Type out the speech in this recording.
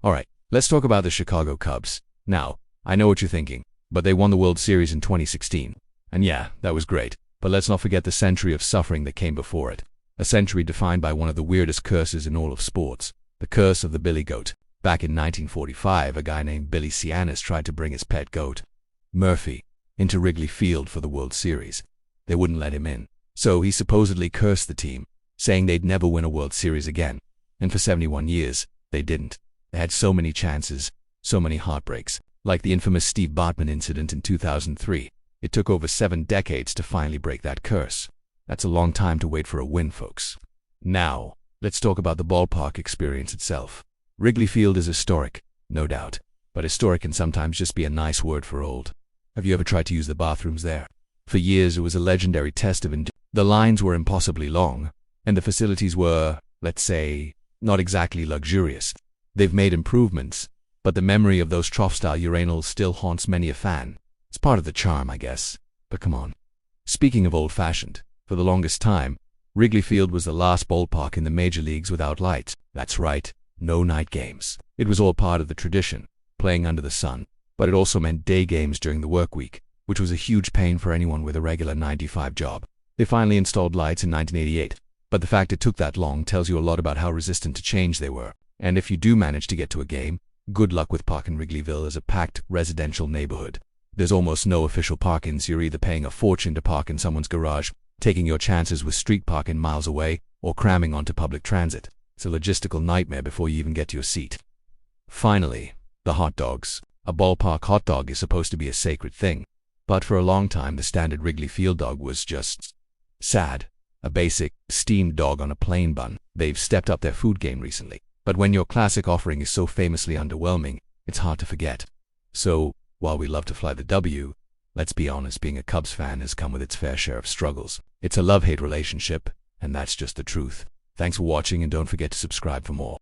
Alright, let's talk about the Chicago Cubs. Now, I know what you're thinking, but they won the World Series in 2016. And yeah, that was great. But let's not forget the century of suffering that came before it. A century defined by one of the weirdest curses in all of sports. The curse of the Billy Goat. Back in 1945, a guy named Billy Sianis tried to bring his pet goat, Murphy, into Wrigley Field for the World Series. They wouldn't let him in. So he supposedly cursed the team, saying they'd never win a World Series again. And for 71 years, they didn't. They had so many chances, so many heartbreaks. Like the infamous Steve Bartman incident in 2003. It took over 7 decades to finally break that curse. That's a long time to wait for a win, folks. Now, let's talk about the ballpark experience itself. Wrigley Field is historic, no doubt. But historic can sometimes just be a nice word for old. Have you ever tried to use the bathrooms there? For years, it was a legendary test of endurance. The lines were impossibly long, and the facilities were, let's say, not exactly luxurious. They've made improvements, but the memory of those trough-style urinals still haunts many a fan. It's part of the charm, I guess. But come on. Speaking of old-fashioned, for the longest time, Wrigley Field was the last ballpark in the major leagues without lights. That's right, no night games. It was all part of the tradition, playing under the sun. But it also meant day games during the work week, which was a huge pain for anyone with a regular 9-to-5 job. They finally installed lights in 1988, but the fact it took that long tells you a lot about how resistant to change they were. And if you do manage to get to a game, good luck with parking. Wrigleyville is a packed residential neighborhood. There's almost no official parking, so you're either paying a fortune to park in someone's garage, taking your chances with street parking miles away, or cramming onto public transit. It's a logistical nightmare before you even get to your seat. Finally, the hot dogs. A ballpark hot dog is supposed to be a sacred thing, but for a long time the standard Wrigley Field dog was just sad. A basic, steamed dog on a plain bun. They've stepped up their food game recently, but when your classic offering is so famously underwhelming, it's hard to forget. So, while we love to fly the W, let's be honest, being a Cubs fan has come with its fair share of struggles. It's a love-hate relationship, and that's just the truth. Thanks for watching, and don't forget to subscribe for more.